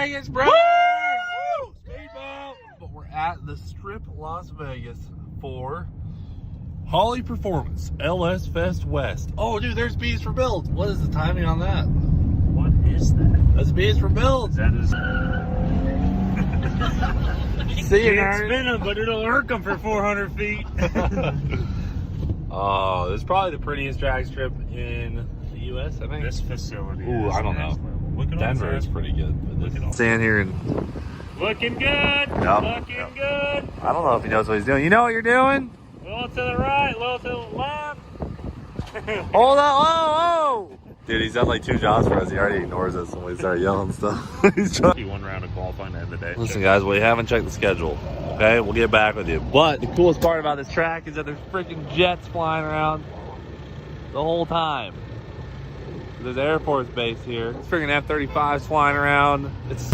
Vegas, bro! Woo! Speed bump! But we're at the Strip, Las Vegas for Holley Performance LS Fest West. Oh, dude, there's B's for Builds. What is the timing on that? What is that? That's B's for Builds. That is. See you, Can't nerd. spin them, but it'll irk them for 400 feet. Oh, this is probably the prettiest drag strip in the U.S., I think. This facility. Ooh, is I don't know. next level. Look at Denver is pretty good. Look at all. Stand here and Looking good. Yep. Looking good. I don't know if he knows what he's doing. You know what you're doing? A little to the right, a little to the left. Hold on, whoa! Dude, he's done like 2 jobs for us. He already ignores us when we start yelling stuff. He's trying. One round of qualifying at the end of the day. Listen, guys, we haven't checked the schedule. Okay, we'll get back with you. But the coolest part about this track is that there's freaking jets flying around the whole time. There's an Air Force base here. It's freaking F-35s flying around. It's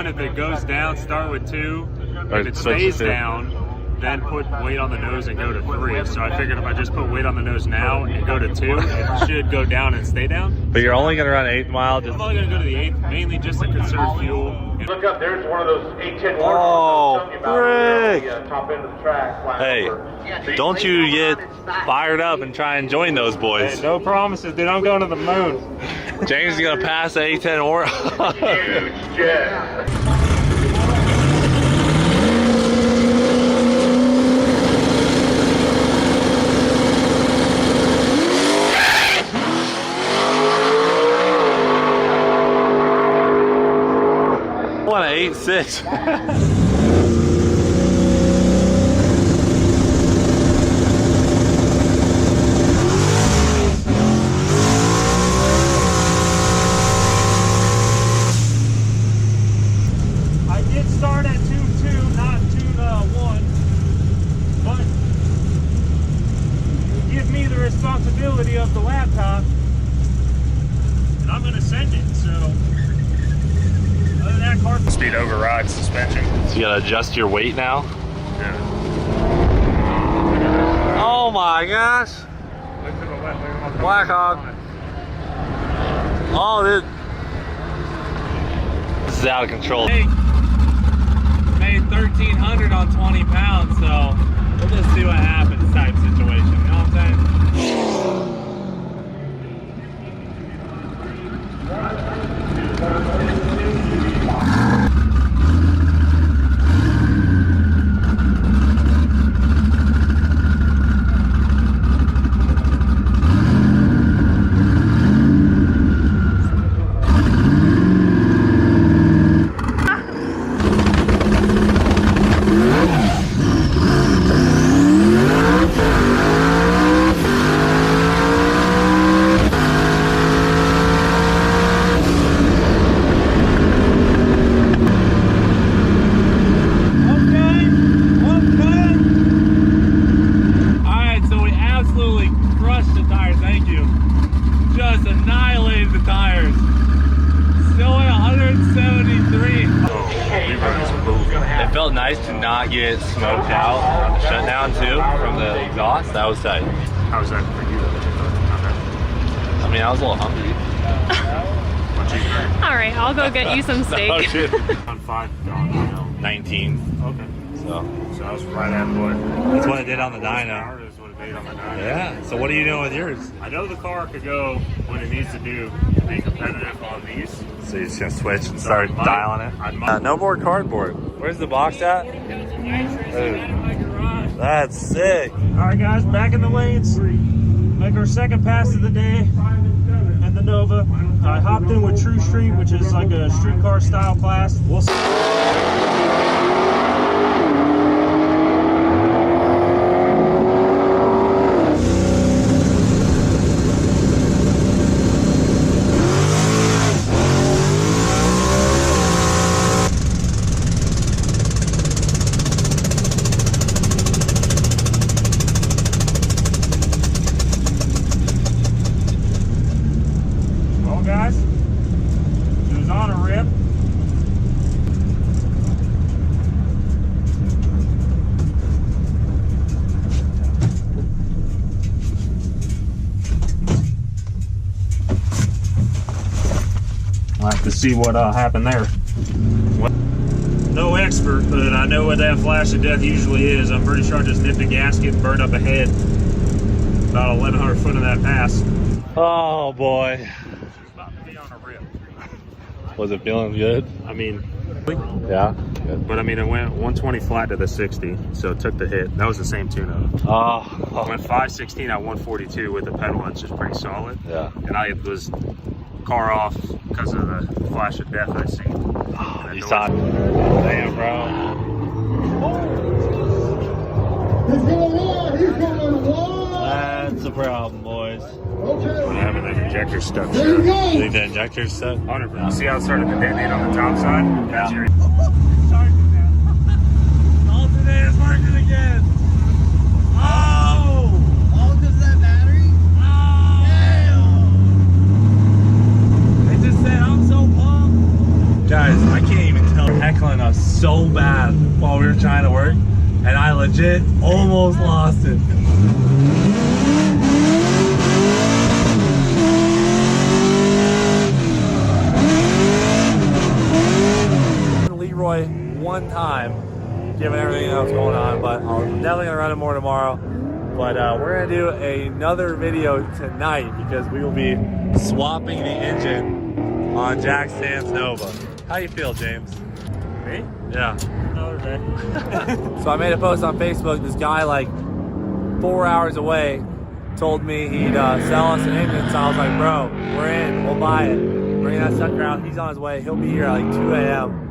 If it goes down, start with 2. Or If it switch stays to 2. down, then put weight on the nose and go to 3. So I figured if I just put weight on the nose now and go to 2, it should go down and stay down. But you're only gonna run 8th mile. I'm only going to go to the 8th, mainly just to conserve fuel. Look up, there's one of those 810 Oh, frick. top end of the track. Hey, don't you get fired up and try and join those boys. Hey, no promises, dude. I'm going to the moon. James is gonna pass the A10 or. Huge jet. What an 8.6. I did start at 2.2, not 2.1, but give me the responsibility of the laptop, and I'm going to send it, so other than that, car speed overrides suspension. So you gotta adjust your weight now? Yeah. Oh my gosh. Look to the left, look at my Black Hawk. Oh, dude. This is out of control. Hey, made 1,300 on 20 pounds, so we'll just see what happens type situation. You know what I'm saying? It felt nice to not get smoked out on the shutdown too from the exhaust. That was tight. How was that for you? I mean, I was a little hungry. All right, I'll go get you some steak. Oh shit. On 5 on 19. Okay. So I was right at what? that's what it did on the dyno. Hour is what it made on the dyno. Yeah. So what are you doing with yours? I know the car could go what it needs to do to be competitive on these. So you're just gonna switch and start dialing it? No more cardboard. Where's the box at? Ooh, that's sick. Alright guys, back in the lanes. Make our second pass of the day at the Nova. I hopped in with True Street, which is like a streetcar style class. We'll see. see what happened there. No expert, but I know what that flash of death usually is. I'm pretty sure I just nipped a gasket and burned up a head. About 1,100 foot of that pass. Oh boy. It's about to be on a rip. Was it feeling good? I mean, Yeah. Good. but I mean, it went 120 flat to the 60, so it took the hit. That was the same tune-up. Oh. I went 516 at 142 with the pedal. It's just pretty solid. Yeah. And I was car off because of the flash of death I seen. Oh, you saw it. Damn, bro. That's the problem, boys. I'm having the injector stuck. You think the injector's set? 100%. See how it started to detonate on the top side? That's your. Alternate is working again. Oh! All because of that battery? They just said I'm so pumped. Guys, I can't even tell. Heckling us so bad while we were trying to work, and I legit almost lost it. Leroy one time, given everything else going on, but I'm definitely gonna run it more tomorrow. But we're gonna do another video tonight because we will be swapping the engine on Jack Stan's Nova. How you feel, James? Me? Yeah. Another day. So I made a post on Facebook. This guy, like 4 hours away, told me he'd sell us an engine. So I was like, bro, we're in. We'll buy it. Bring that sucker out. He's on his way. He'll be here at like 2 a.m.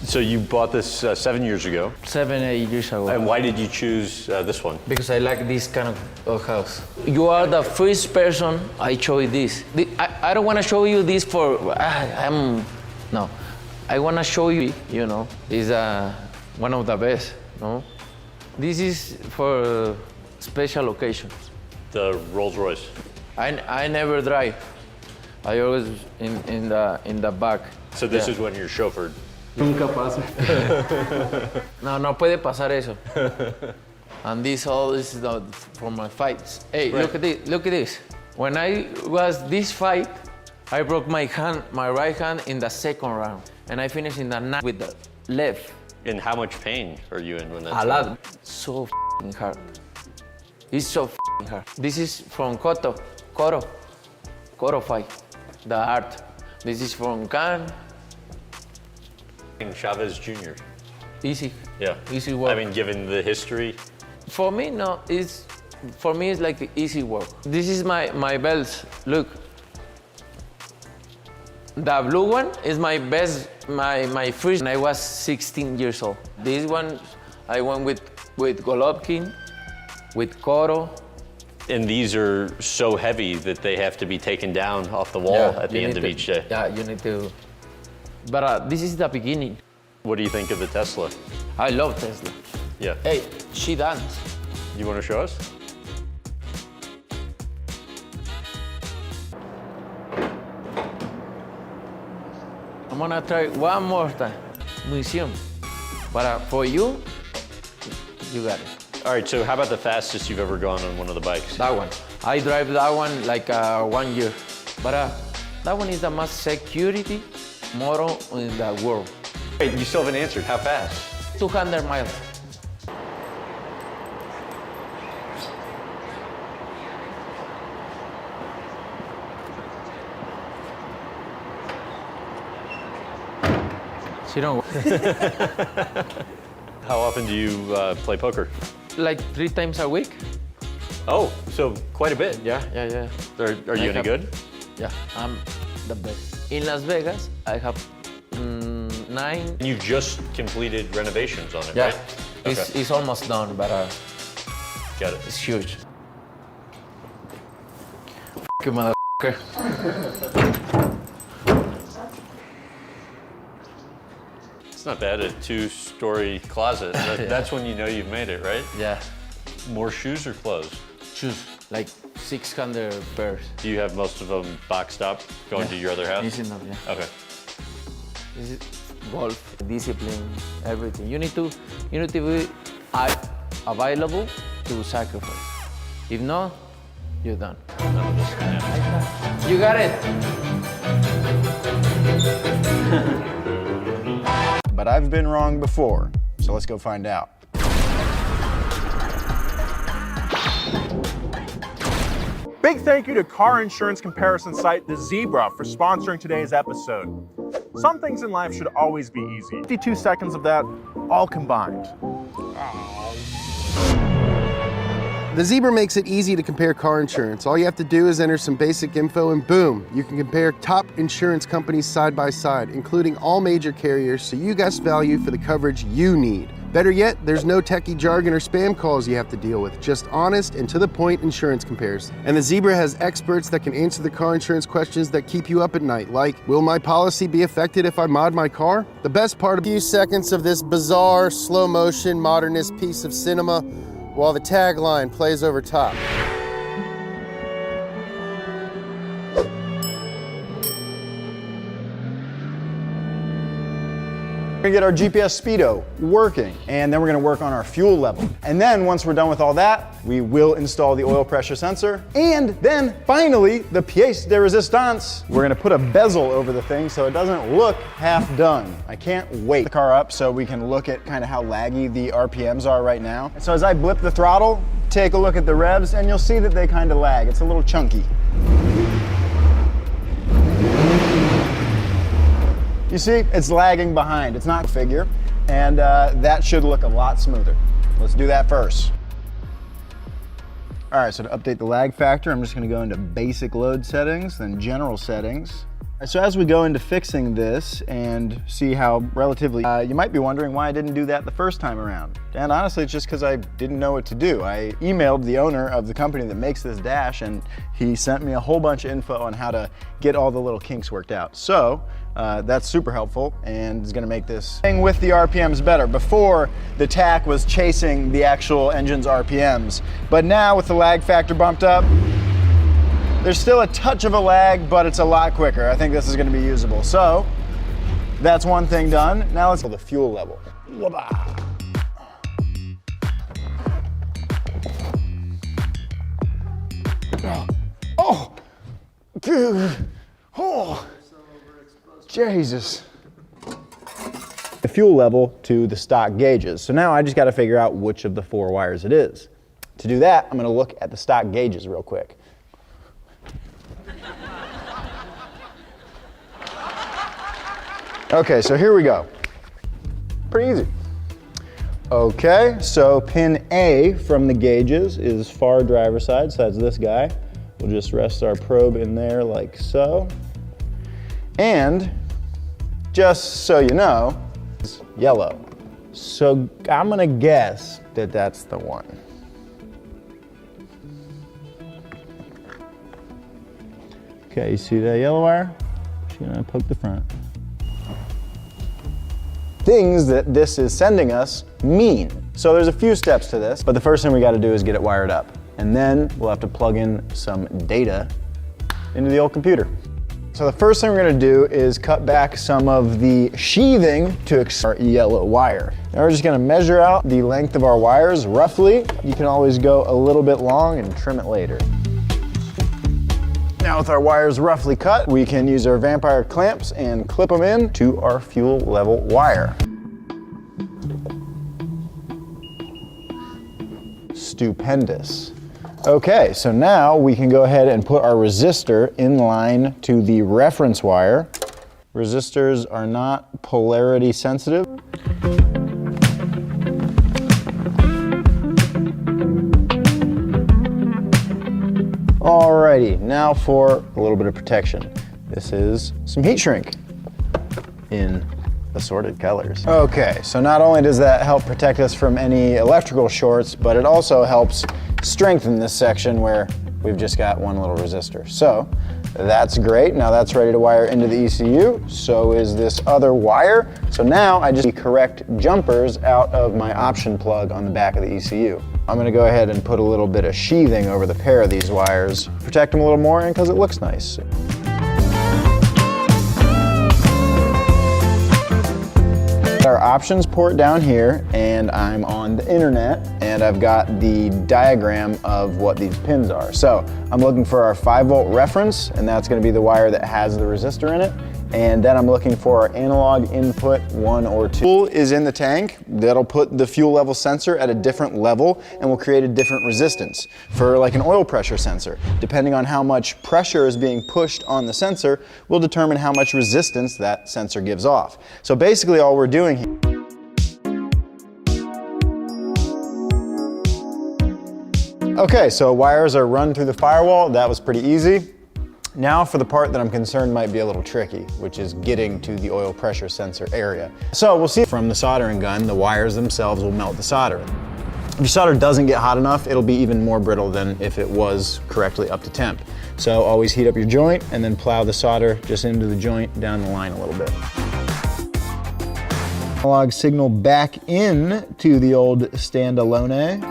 So you bought this 7 years ago, 7, 8 years ago. and why did you choose this one? Because I like this kind of house. You are the first person I show you this. I don't want to show you this for, no. I want to show you, you know, is one of the best, no? This is for special occasions. The Rolls Royce. I never drive. I always in the back. So this Yeah. is when you're chauffeured. Nunca pasa. No puede pasar eso. And this all is for my fights. Hey, Right. look at this. When I was this fight, I broke my right hand in the second round, and I finished in the ninth with the left. And how much pain are you in when that's A lot. So f***ing hard. It's so f***ing hard. This is from Coro fight, the art. This is from Can. Chavez Jr. Easy. Yeah. Easy work. I mean, given the history, For me, no. For me, it's like the easy work. This is my belts. Look. The blue one is my best, my first when I was 16 years old. This one, I went with Golovkin, with Coro. and these are so heavy that they have to be taken down off the wall at the you end need of to- each day. Yeah, you need to. But this is the beginning. What do you think of the Tesla? I love Tesla. Yeah. Hey, she dance. You want to show us? I'm gonna try one more time. Museum. But for you, you got it. All right, so how about the fastest you've ever gone on one of the bikes? That one. I drive that one like 1 year. But that one is the most security motor in the world. Wait, you still haven't answered. How fast? 200 miles. She don't. How often do you play poker? Like 3 times a week. Oh, so quite a bit. Yeah. Are you any good? Yeah, I'm the best. In Las Vegas, I have 9. You just completed renovations on it, Yeah, right? Okay. it's almost done, but Got it. it's huge. F*** you, motherfucker. It's not bad, a 2-story closet. That's when you know you've made it, right? Yeah, More shoes or clothes? shoes, like 600 pairs. Do you have most of them boxed up going to your other house? It's enough, yeah. Okay. This is golf, discipline, everything. You need to be available to sacrifice. If not, you're done. You got it. But I've been wrong before, so let's go find out. Big thank you to car insurance comparison site The Zebra for sponsoring today's episode. Some things in life should always be easy. 52 seconds of that, all combined. The Zebra makes it easy to compare car insurance. All you have to do is enter some basic info and boom, you can compare top insurance companies side by side, including all major carriers, so you get value for the coverage you need. Better yet, there's no techie jargon or spam calls you have to deal with, just honest and to the point insurance comparison. And the Zebra has experts that can answer the car insurance questions that keep you up at night, like, will my policy be affected if I mod my car? The best part of a few seconds of this bizarre, slow motion, modernist piece of cinema while the tagline plays over top. We're gonna get our GPS speedo working, and then we're gonna work on our fuel level. And then once we're done with all that, we will install the oil pressure sensor. And then finally, the pièce de résistance. We're gonna put a bezel over the thing so it doesn't look half done. I can't wait. The car up so we can look at kind of how laggy the RPMs are right now. So as I blip the throttle, take a look at the revs, and you'll see that they kind of lag. It's a little chunky. You see, it's lagging behind. It's not a figure, and that should look a lot smoother. Let's do that first. All right, so to update the lag factor, I'm just gonna go into basic load settings, then general settings. So as we go into fixing this and see how relatively, you might be wondering why I didn't do that the first time around. And honestly, it's just because I didn't know what to do. I emailed the owner of the company that makes this dash, and he sent me a whole bunch of info on how to get all the little kinks worked out. So that's super helpful and is gonna make this thing with the RPMs better. Before, the tach was chasing the actual engine's RPMs, but now with the lag factor bumped up, there's still a touch of a lag, but it's a lot quicker. I think this is gonna be usable. So, that's one thing done. Now let's go to the fuel level. Oh, dude. Oh, Jesus. The fuel level to the stock gauges. So now I just gotta figure out which of the 4 wires it is. To do that, I'm gonna look at the stock gauges real quick. Okay, so here we go. Pretty easy. Okay, so pin A from the gauges is far driver's side, so that's this guy. We'll just rest our probe in there like so. And just so you know, it's yellow. So I'm gonna guess that that's the one. Okay, you see that yellow wire? Just gonna poke the front. Things that this is sending us mean. So there's a few steps to this, but the first thing we gotta do is get it wired up. And then we'll have to plug in some data into the old computer. So the first thing we're gonna do is cut back some of the sheathing to our yellow wire. Now we're just gonna measure out the length of our wires roughly. You can always go a little bit long and trim it later. Now with our wires roughly cut, we can use our vampire clamps and clip them in to our fuel level wire. Stupendous. Okay, so now we can go ahead and put our resistor in line to the reference wire. Resistors are not polarity sensitive. Alrighty, now for a little bit of protection. This is some heat shrink in assorted colors. Okay, so not only does that help protect us from any electrical shorts, but it also helps strengthen this section where we've just got one little resistor. So that's great. Now that's ready to wire into the ECU. So is this other wire. So now I just need correct jumpers out of my option plug on the back of the ECU. I'm gonna go ahead and put a little bit of sheathing over the pair of these wires, protect them a little more, and because it looks nice. Our options port down here, and I'm on the internet, and and I've got the diagram of what these pins are. So I'm looking for our 5-volt reference, and that's going to be the wire that has the resistor in it. And then I'm looking for our analog input 1 or 2. Fuel is in the tank. That'll put the fuel level sensor at a different level and will create a different resistance. For like an oil pressure sensor, depending on how much pressure is being pushed on the sensor will determine how much resistance that sensor gives off. So basically all we're doing here. Okay, so wires are run through the firewall. That was pretty easy. Now for the part that I'm concerned might be a little tricky, which is getting to the oil pressure sensor area. So we'll see from the soldering gun, the wires themselves will melt the solder. If your solder doesn't get hot enough, it'll be even more brittle than if it was correctly up to temp. So always heat up your joint and then plow the solder just into the joint down the line a little bit. Analog signal back in to the old standalone.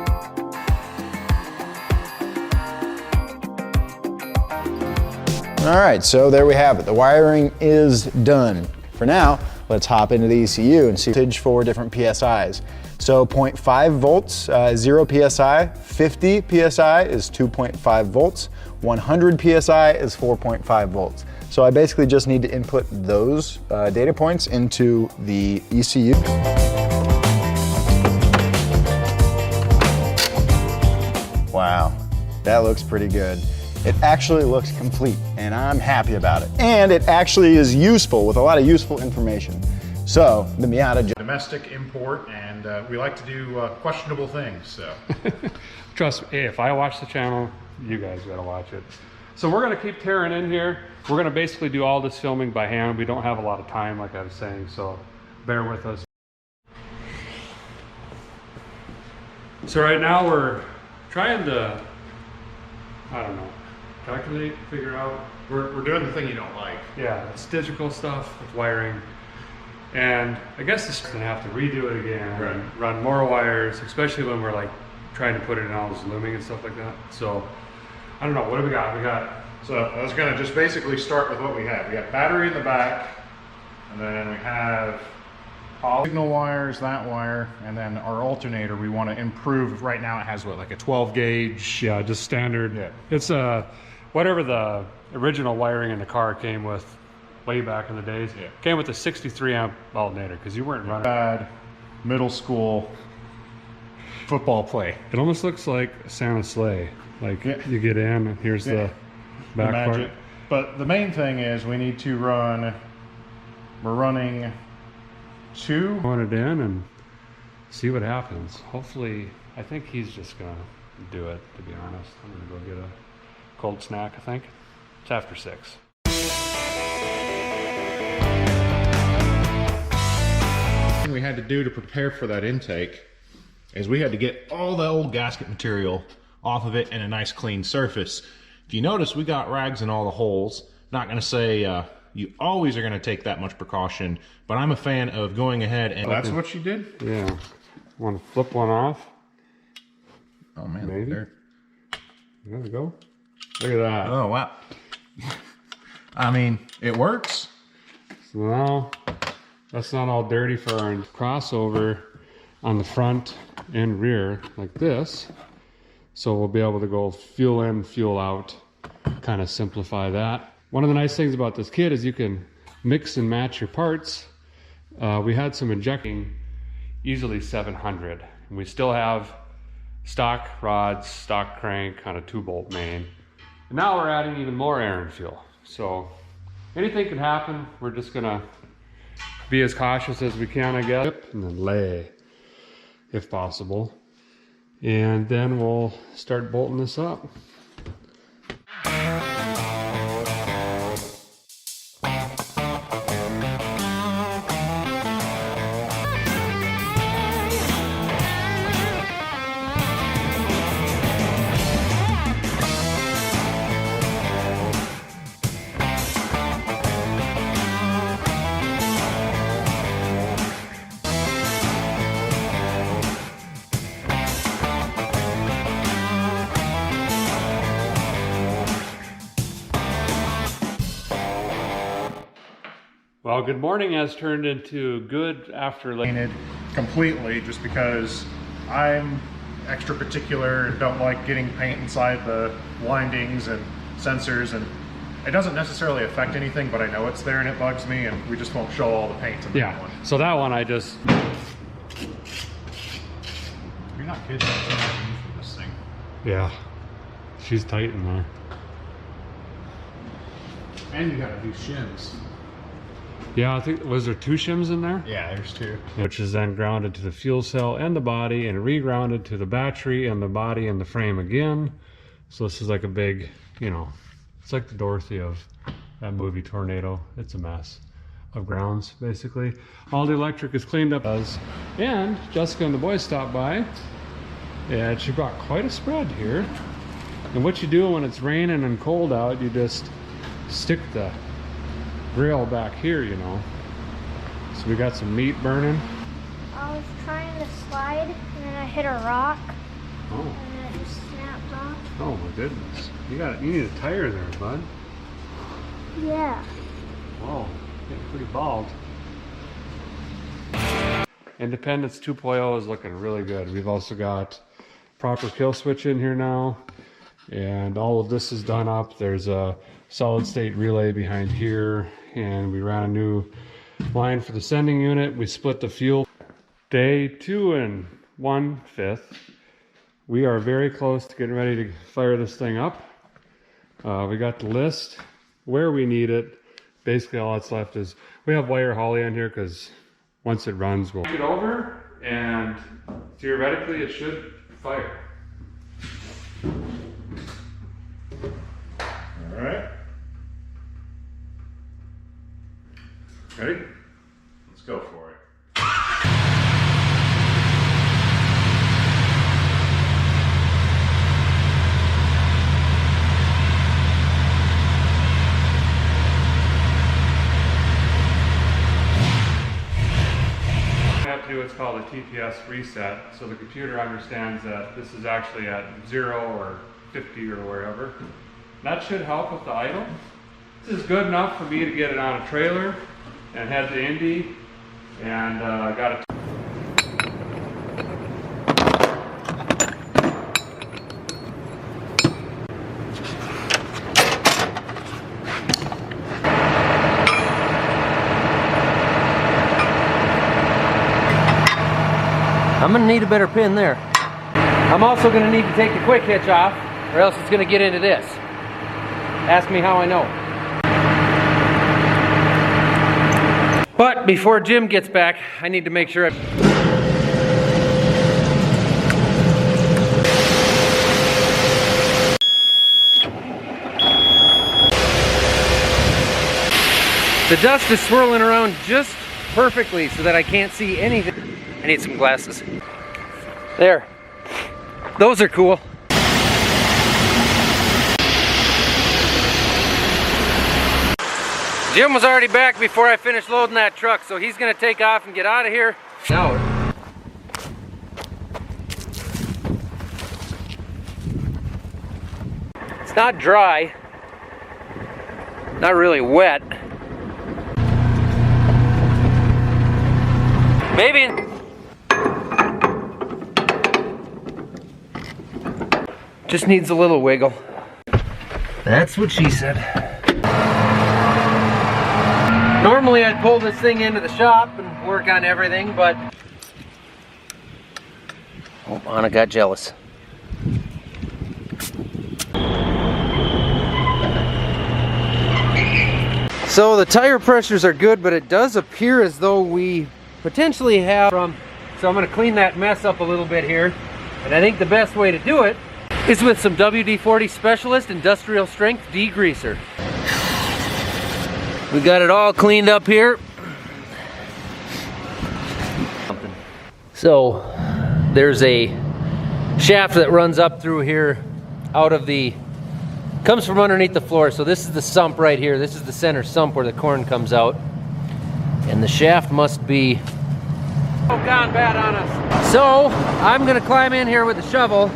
All right, so there we have it. The wiring is done. For now, let's hop into the ECU and see for different PSIs. So 0.5 volts, 0 PSI, 50 PSI is 2.5 volts, 100 PSI is 4.5 volts. So I basically just need to input those data points into the ECU. Wow, that looks pretty good. It actually looks complete, and I'm happy about it. And it actually is useful with a lot of useful information. So the Miata domestic import, and we like to do questionable things. So trust me, hey, if I watch the channel, you guys gotta watch it. So we're gonna keep tearing in here. We're gonna basically do all this filming by hand. We don't have a lot of time, like I was saying, so bear with us. So right now we're trying to, I don't know, calculate, figure out. we're doing the thing you don't like. Yeah, it's digital stuff with wiring. And I guess it's gonna have to redo it again, right, and run more wires, especially when we're like trying to put it in all this looming and stuff like that. So I don't know, what do we got? So I was gonna just basically start with what we have. We have battery in the back, and then we have signal wires, that wire, and then our alternator we want to improve. Right now it has what, like a 12 gauge? Yeah, just standard. Yeah. It's whatever the original wiring in the car came with way back in the days. Yeah. Came with a 63 amp alternator because you weren't running. Bad middle school football play. It almost looks like a Santa sleigh. Like you get in and here's the back part. But the main thing is we need to run, we're running two. Run it in and see what happens. Hopefully, I think he's just gonna do it, to be honest. I'm gonna go get a cold snack, I think. It's after 6. What we had to do to prepare for that intake is we had to get all the old gasket material off of it and a nice clean surface. If you notice, we got rags in all the holes. Not gonna say you always are gonna take that much precaution, but I'm a fan of going ahead and... That's what you did? Yeah. Want to flip one off? Oh man, maybe. there we go. Look at that. Oh wow. I mean, it works. So now, that's not all dirty for our crossover on the front and rear like this. So we'll be able to go fuel in, fuel out, kind of simplify that. One of the nice things about this kit is you can mix and match your parts. We had some injecting, easily 700. And we still have stock rods, stock crank on a 2-bolt main. And now we're adding even more air and fuel. So anything can happen. We're just gonna be as cautious as we can, I guess. And then lay, if possible. And then we'll start bolting this up. Well, good morning has turned into good after late. Painted completely just because I'm extra particular and don't like getting paint inside the windings and sensors, and it doesn't necessarily affect anything, but I know it's there and it bugs me, and we just won't show all the paint in that one. So that one I just... You're not kidding. For this thing. Yeah. She's tight in there. And you gotta do shims. Yeah, I think, was there 2 shims in there? Yeah, there's 2. Which is then grounded to the fuel cell and the body, and re-grounded to the battery and the body and the frame again. So this is like a big, you know, it's like the Dorothy of that movie Tornado. It's a mess of grounds, basically. All the electric is cleaned up. And Jessica and the boys stopped by, and she brought quite a spread here. And what you do when it's raining and cold out, you just stick the grill back here, you know. So we got some meat burning. I was trying to slide and then I hit a rock. Oh. And then it just snapped off. Oh my goodness. You need a tire there, bud. Yeah. Whoa, getting pretty bald. Independence 2.0 is looking really good. We've also got proper kill switch in here now. And all of this is done up. There's a solid state relay behind here, and we ran a new line for the sending unit. We split the fuel. Day 2 1/5. We are very close to getting ready to fire this thing up. We got the list where we need it. Basically all that's left is we have wire Holley on here because once it runs we'll take it over, and theoretically it should fire. All right. Ready? Let's go for it. We have to do what's called a TPS reset, so the computer understands that this is actually at 0 or 50 or wherever. That should help with the idle. This is good enough for me to get it on a trailer and head to Indy, and got it. I'm gonna need a better pin there. I'm also gonna need to take the quick hitch off, or else it's gonna get into this. Ask me how I know. But before Jim gets back, I need to make sure the dust is swirling around just perfectly so that I can't see anything. I need some glasses. There. Those are cool. Jim was already back before I finished loading that truck, so he's gonna take off and get out of here. Now, it's not dry, not really wet. Maybe. Just needs a little wiggle. That's what she said. Normally I'd pull this thing into the shop and work on everything, but oh, Anna got jealous. So the tire pressures are good, but it does appear as though we potentially have so I'm going to clean that mess up a little bit here, and I think the best way to do it is with some WD-40 Specialist Industrial Strength Degreaser. We got it all cleaned up here. So there's a shaft that runs up through here comes from underneath the floor. So this is the sump right here. This is the center sump where the corn comes out. And the shaft must be gone bad on us. So I'm gonna climb in here with a shovel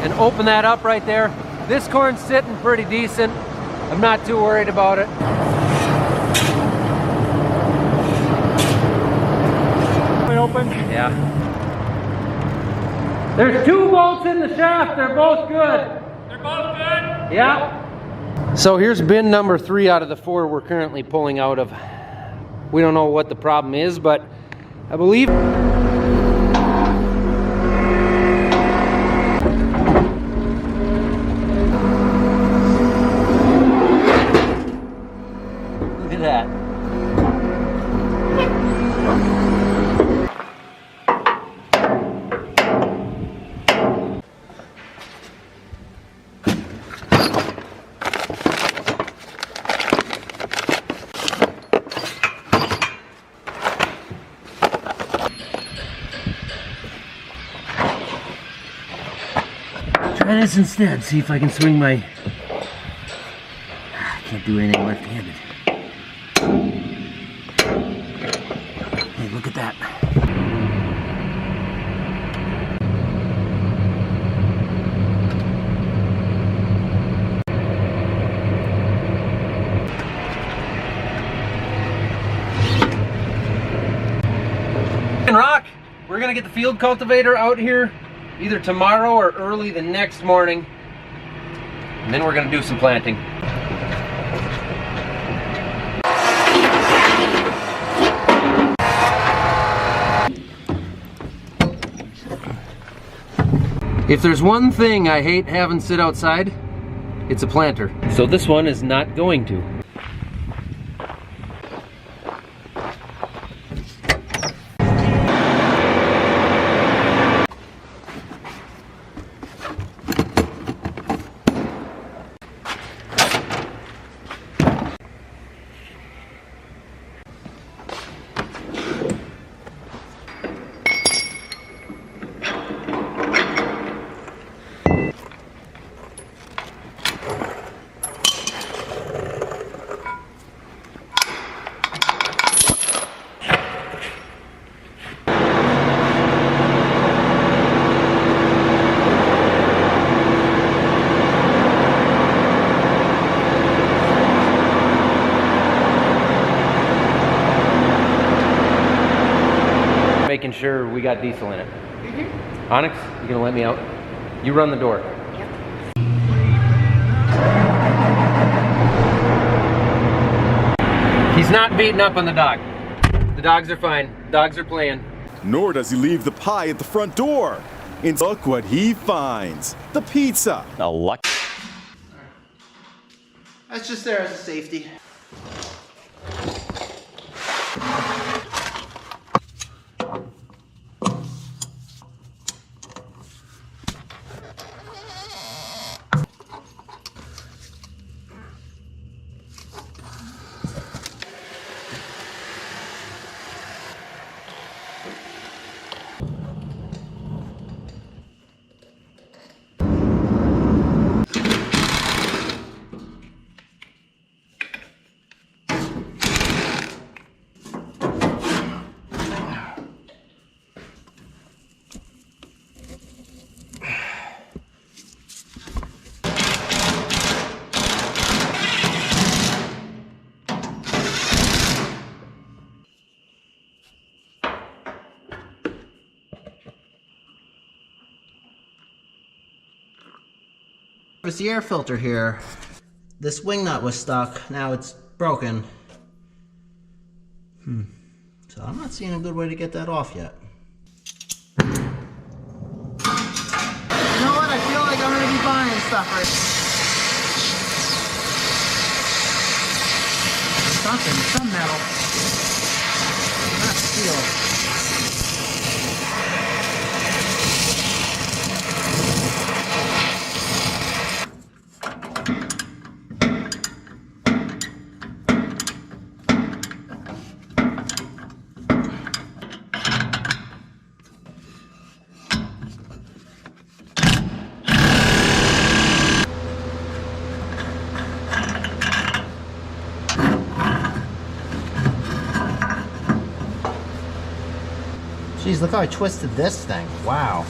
and open that up right there. This corn's sitting pretty decent. I'm not too worried about it. Open? Yeah. There's 2 bolts in the shaft. They're both good. They're both good? Yeah. So here's bin number 3 out of the 4 we're currently pulling out of. We don't know what the problem is, but I believe... Look at that. Try this instead, see if I can swing my... I can't do anything left-handed. Hey, look at that. Rock, we're gonna get the field cultivator out here either tomorrow or early the next morning, and then we're gonna do some planting. If there's one thing I hate having sit outside, it's a planter. So this one is not going to. Making sure we got diesel in it. Onyx, you gonna let me out? You run the door. He's not beating up on the dog. The dogs are fine. Dogs are playing. Nor does he leave the pie at the front door. And look what he finds. The pizza. A luck. That's just there as a safety. It's the air filter here. This wing nut was stuck. Now it's broken. So I'm not seeing a good way to get that off yet. You know what? I feel like I'm gonna be buying stuff right. Something, some metal. Not steel. Jeez, look how I twisted this thing. Wow.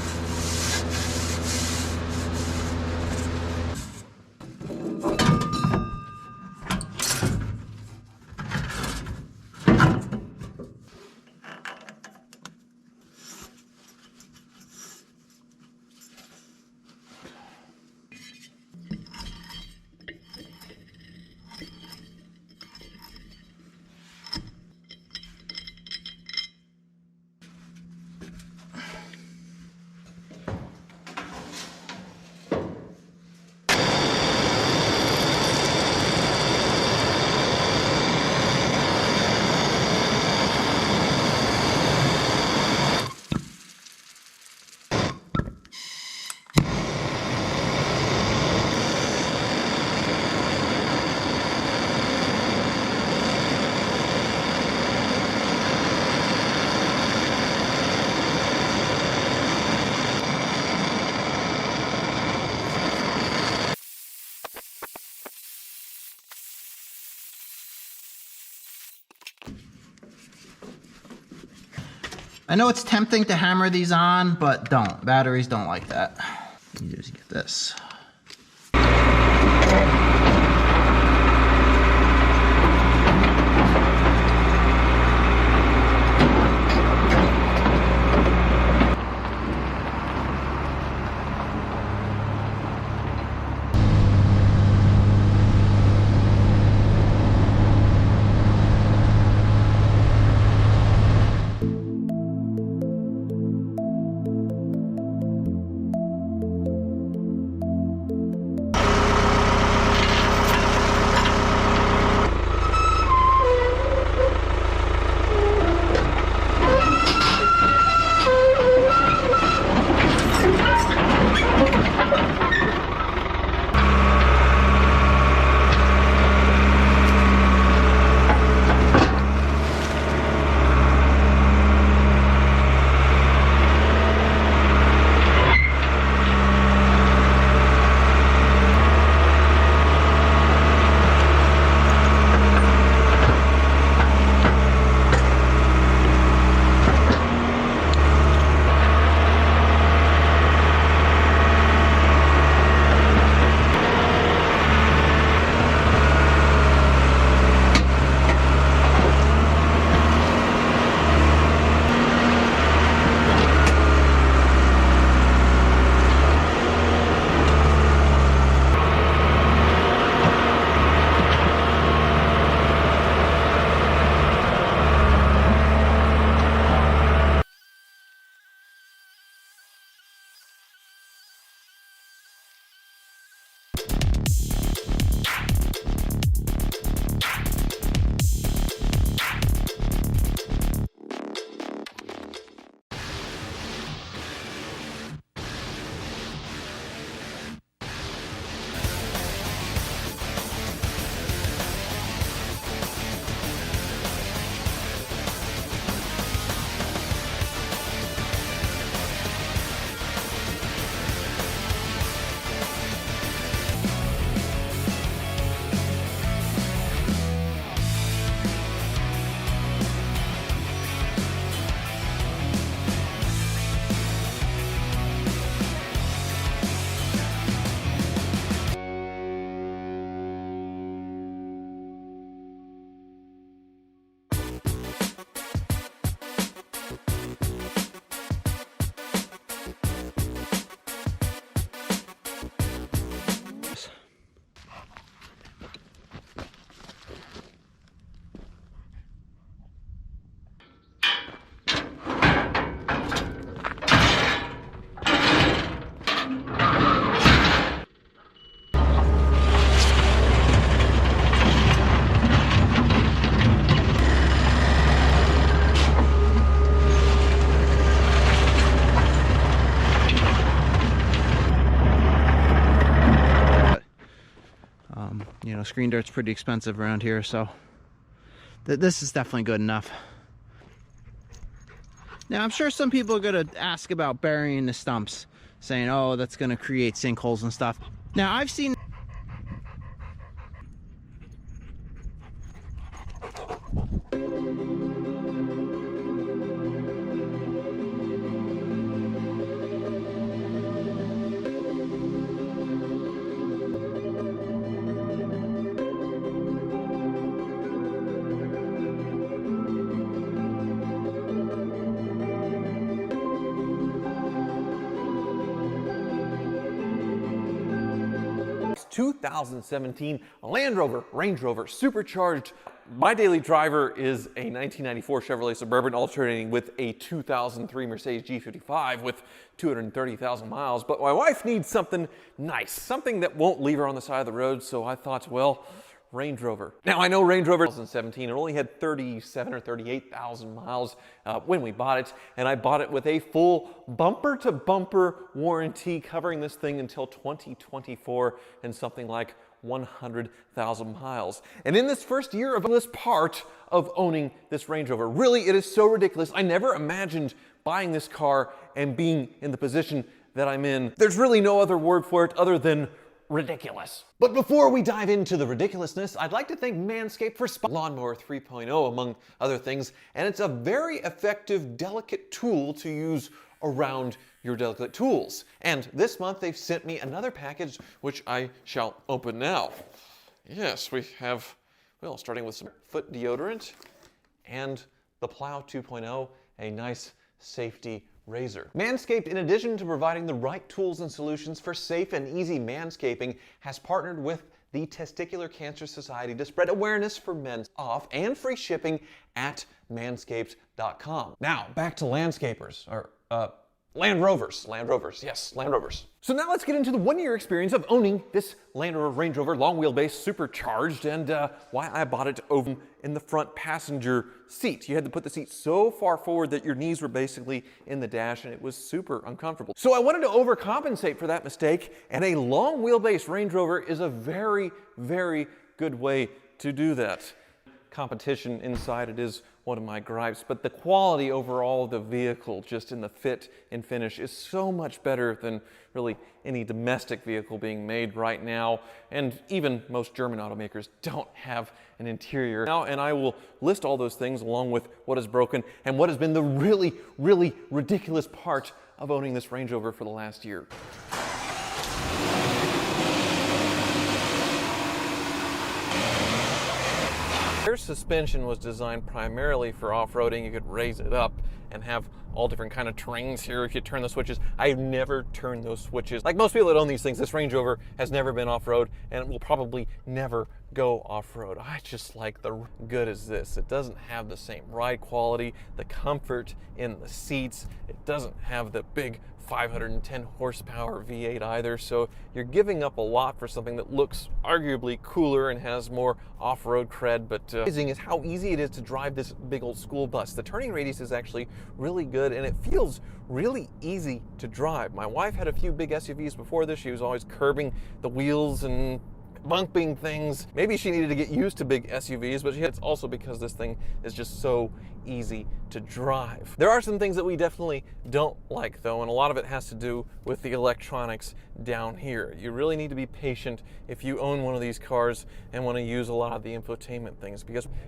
I know it's tempting to hammer these on, but don't. Batteries don't like that. You just get this. You know, screen dirt's pretty expensive around here, so this is definitely good enough. Now, I'm sure some people are going to ask about burying the stumps, saying, oh, that's going to create sinkholes and stuff. Now, I've seen... ...2017 Land Rover, Range Rover, supercharged. My daily driver is a 1994 Chevrolet Suburban alternating with a 2003 Mercedes G55 with 230,000 miles. But my wife needs something nice, something that won't leave her on the side of the road, so I thought, well, Range Rover. Now, I know Range Rover 2017, it only had 37 or 38,000 miles when we bought it, and I bought it with a full bumper-to-bumper warranty covering this thing until 2024 and something like 100,000 miles. And in this first year of this part of owning this Range Rover, really, it is so ridiculous. I never imagined buying this car and being in the position that I'm in. There's really no other word for it other than ridiculous. But before we dive into the ridiculousness, I'd like to thank Manscaped for Lawnmower 3.0, among other things, and it's a very effective, delicate tool to use around your delicate tools. And this month they've sent me another package, which I shall open now. Yes, we have, well, starting with some foot deodorant and the Plow 2.0, a nice safety razor. Manscaped, in addition to providing the right tools and solutions for safe and easy manscaping, has partnered with the Testicular Cancer Society to spread awareness for men's off and free shipping at manscaped.com. Now, back to landscapers, or Land Rovers, yes, Land Rovers. So now let's get into the one-year experience of owning this Land Rover Range Rover long wheelbase supercharged, and why I bought it over in the front passenger seat. You had to put the seat so far forward that your knees were basically in the dash, and it was super uncomfortable. So I wanted to overcompensate for that mistake, and a long wheelbase Range Rover is a very, very good way to do that. Competition inside it is one of my gripes, but the quality overall of the vehicle, just in the fit and finish, is so much better than really any domestic vehicle being made right now, and even most German automakers don't have an interior now. And I will list all those things along with what is broken and what has been the really, really ridiculous part of owning this Range Rover for the last year. Their suspension was designed primarily for off-roading. You could raise it up and have all different kind of terrains here. You could turn the switches. I've never turned those switches. Like most people that own these things, this Range Rover has never been off-road and will probably never go off-road. I just like the good as this. It doesn't have the same ride quality, the comfort in the seats. It doesn't have the big 510 horsepower V8 either, so you're giving up a lot for something that looks arguably cooler and has more off-road cred. But amazing is how easy it is to drive this big old school bus. The turning radius is actually really good, and it feels really easy to drive. My wife had a few big SUVs before this. She was always curbing the wheels and bumping things. Maybe she needed to get used to big SUVs, but it's also because this thing is just so easy to drive. There are some things that we definitely don't like though, and a lot of it has to do with the electronics down here. You really need to be patient if you own one of these cars and want to use a lot of the infotainment things,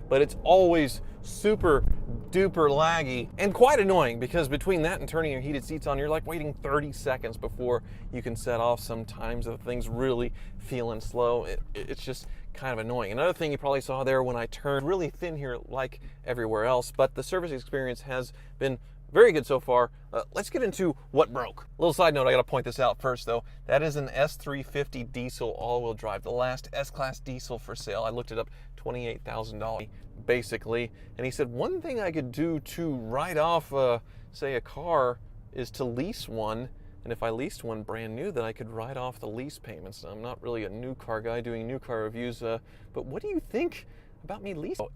but it's always super duper laggy and quite annoying, because between that and turning your heated seats on, you're like waiting 30 seconds before you can set off sometimes. If things really feeling slow, it's just kind of annoying. Another thing you probably saw there when I turned, really thin here like everywhere else, but the service experience has been very good so far. Let's get into what broke. Little side note, I gotta point this out first though. That is an S350 diesel all-wheel drive, the last S-Class diesel for sale. I looked it up, $28,000 basically. And he said one thing I could do to write off, say, a car is to lease one. And if I leased one brand new, then I could write off the lease payments. Now, I'm not really a new car guy doing new car reviews, but what do you think about me leasing?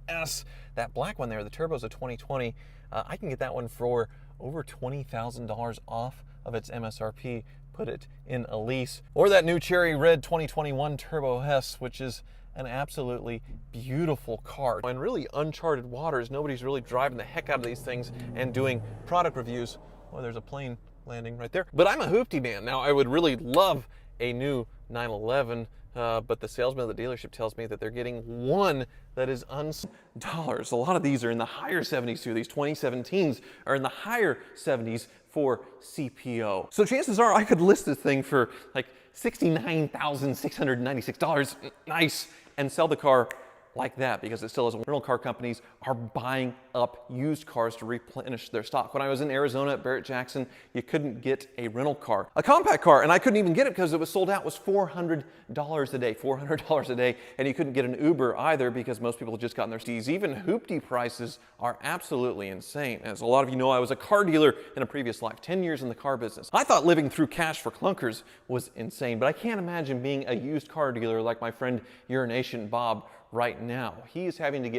That black one there, the turbo's a 2020. I can get that one for over $20,000 off of its MSRP, put it in a lease. Or that new cherry red 2021 Turbo S, which is an absolutely beautiful car. In really uncharted waters, nobody's really driving the heck out of these things and doing product reviews. Oh, there's a plane landing right there. But I'm a hoopty man. Now, I would really love a new 911, but the salesman of the dealership tells me that they're getting one that is $1,000. A lot of these are in the higher 70s too. These 2017s are in the higher 70s for CPO. So chances are I could list this thing for like $69,696, nice, and sell the car like that, because it still is. Rental car companies are buying up used cars to replenish their stock. When I was in Arizona at Barrett-Jackson, you couldn't get a rental car, a compact car, and I couldn't even get it because it was sold out. It was $400 a day, $400 a day, and you couldn't get an Uber either because most people had just gotten their Stees. Even hoopty prices are absolutely insane. As a lot of you know, I was a car dealer in a previous life, 10 years in the car business. I thought living through cash for clunkers was insane, but I can't imagine being a used car dealer like my friend Urination Bob right now. He is having to get